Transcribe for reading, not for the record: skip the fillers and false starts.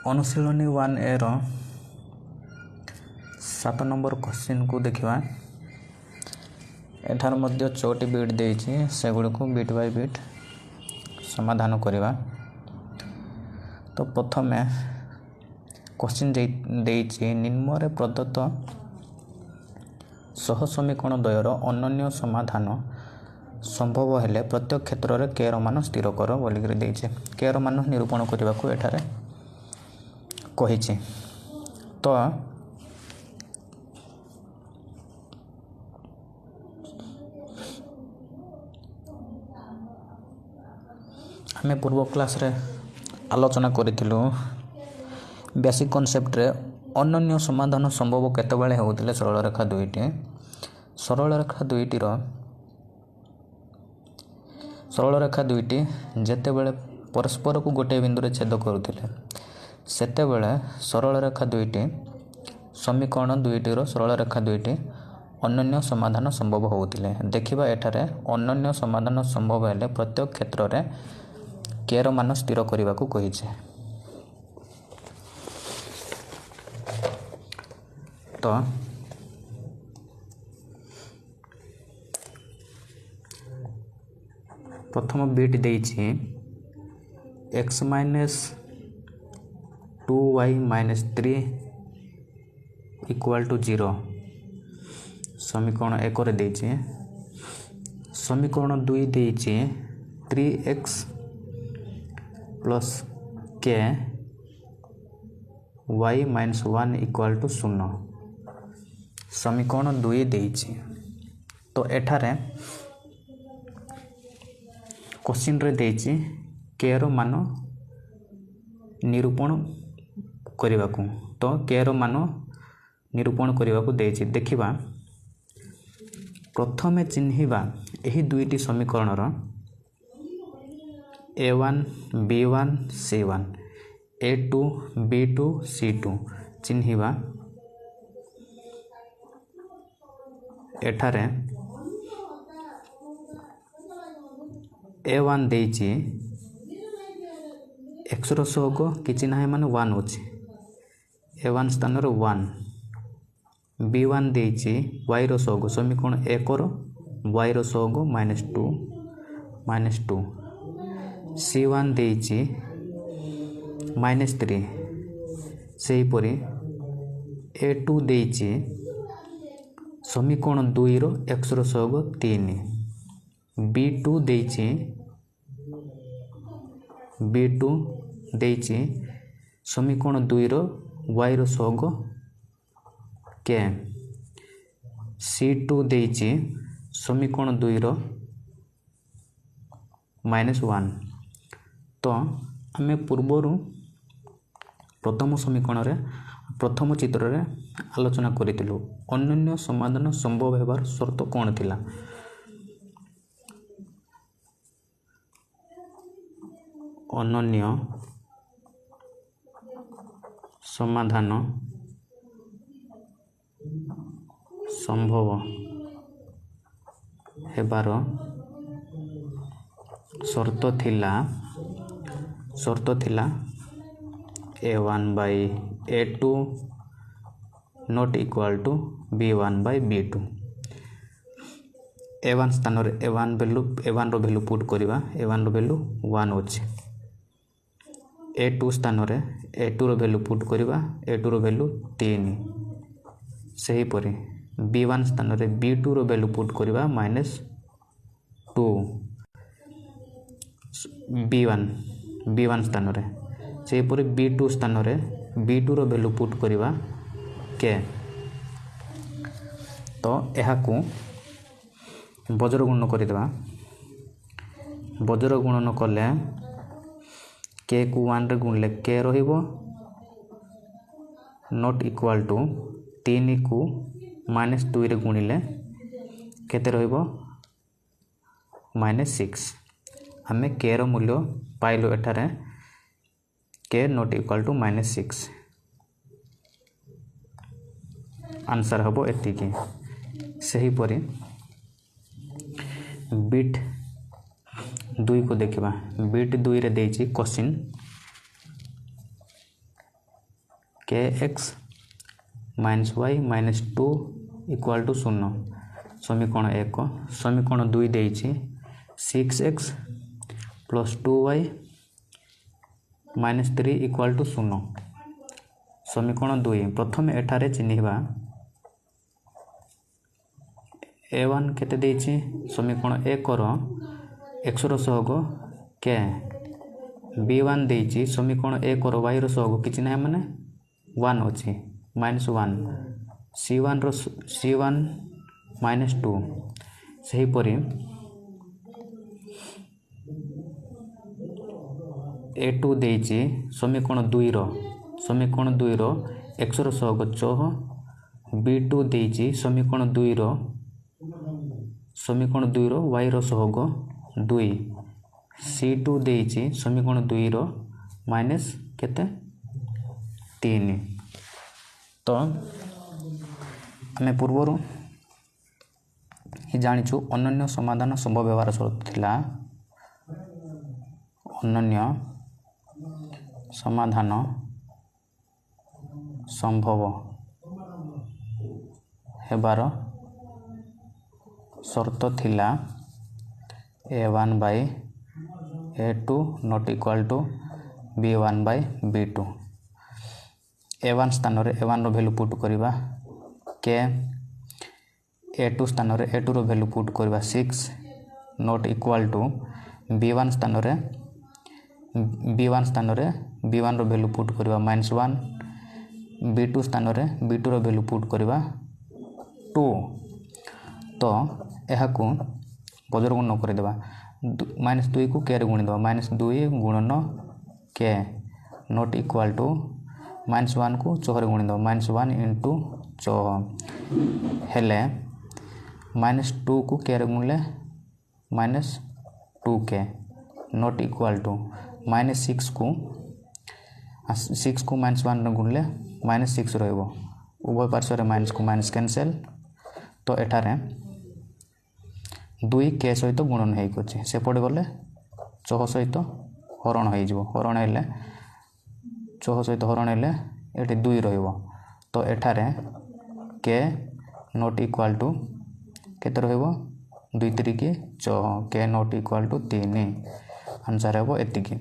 अनुशीलनी 1A रो 7 number question को देखिबा। एठार मध्य 6टी bit देइछि, सेगुड़ को बिट बाय बिट समाधान करिबा। तो प्रथम क्वेश्चन देइछि निम्न प्रदत्त सह समीकरण द्वयर अनन्य समाधान संभव हेले प्रत्येक क्षेत्र में के मान स्थिर कर बोलिक देइछि। के मान निरूपण करने को एठारे कहिछि। तो हमें पूर्व क्लास रे आलोचना करिथिलु बेसिक कॉन्सेप्ट रे अनन्य समाधान संभव केतेबेले होउतिले सरल रेखा दुईटी। सरल रेखा दुईटी जेतेबेले परस्पर को गोटे बिंदु रे छेद करुथिले सेतेबेले सरल रेखा दुईटी समीकरण दुईटी सरल रेखा दुईटी अनन्य समाधान संभव होउतिले। देखिबा एठारे अनन्य समाधान संभव हेले प्रत्येक क्षेत्र रे के रो मान स्थिर करने को कही। तो प्रथम बिट देइछि x minus 2y minus 3 equal to 0 समीकरण 1 रे देइछि। समीकरण 2 देइछि 3x plus k y minus 1 equal to 0 समीकरण 2 देइछि। तो एठारे क्वेश्चन रे देइछि के रो मान निरूपण करने को। तो के रो मान निरूपण करने को देइछि। देखिबा प्रथमे चिन्हिबा एही दुईटी समीकरण रो A1 B1 C1 A2 B2 C2 चिन्हिबा। एठारे A1 देइछि x रो सहग किछि नाही माने 1 अछि A1 स्थान रो 1। B1 देइछि y रो सहग समीकरण 1 रो y रो सहग -2 C1 देइछि -3 सेही परि A2 देइछि समीकरण 2 रो x रो सहग 3। B2 देइछि समीकरण 2 रो y रो सहग के। C2 देइछि समीकरण 2 रो -1। तो आमे पूर्वरु प्रथम समीकरण रे प्रथम चित्र रे आलोचना करितिलु अनन्य समाधान संभव हेबार शर्त कोन थिला। अनन्य समाधान संभव हेबार शर्त थिला A1 by A2 not equal to B1 by B2। A1 स्थान रे A1 रो वैल्यू पुट करिबा। A1 रो वैल्यू 1 अछि। A2 स्थान रे A2 रो वैल्यू पुट करिबा। A2 रो वैल्यू 3। सही परि B1 स्थान रे B2 रो वैल्यू पुट करिबा -2 B1 स्थान रे। सही परि B2 स्थान रे B2 रो वैल्यू पुट करिबा के। तो एहा को बज्र गुणन करिदबा। बज्र गुणन कले के को 1 रे गुणले के रहिबो नॉट इक्वल टू 3 को -2 रे गुणिले केते रहिबो -6। हमें के रो मूल्य पाइलो एठारे के नॉट इक्वल टू -6 आंसर हबो एतिकी। सही परि बिट 2 को देखिबा। बिट 2 रे देइछि क्वेश्चन के x minus y minus 2 equal to 0 समीकरण 1 समीकरण 2 देइछि 6x plus 2y minus 3 equal to 0 समीकरण 2 प्रथम एठारे चिन्हिबा a1 केते देइछि समीकरण 1 रो x रो सहग k b1 देइछि समीकरण 1 रो y रो सहग किछि नै माने 1 अछि -1 c1 रो c1 -2 सही परि a2 देइछि समीकरण 2 रो x रो सहग 6 b2 देइछि समीकरण 2 रो y रो सहग 2 c2 देइछि समीकरण 2 रो माइनस केते 3 तो आमे पूर्वरु ही जानिछु अनन्य समाधान संभव व्यवहार शर्त थिला अनन्य समाधान संभव हेबार शर्त थिला a1 by a2 not equal to b1 by b2 a1 स्थान रे a1 रो वैल्यू पुट करबा k a2 स्थान रे a2 रो वैल्यू पुट करबा 6 not equal to b1 स्थान रे b1 रो वैल्यू पुट करबा -1 b2 स्थान रे b2 रो वैल्यू पुट करबा 2 तो एहा को बजर गुण कर देबा -2 को k रे गुण देबा -2 गुणन k नॉट इक्वल टू -1 को 4 रे गुण देबा -1 into 4 हेले -2 को k रे गुणले -2k नॉट इक्वल टू -6 को -1 रे गुणले -6 रहइबो उभय पार्श्व रे माइनस को माइनस कैंसिल तो एठारे 2 k सहित गुणन हेइ कोछि सेपटे गले 6 सहित हरण हेइ जिवो हरण हेले 6 सहित हरण हेले एठी 2 रहइबो तो एठारे k नॉट इक्वल टू केते रहइबो 2 3 के 6 k not equal to 3 answer हेबो एतिकी।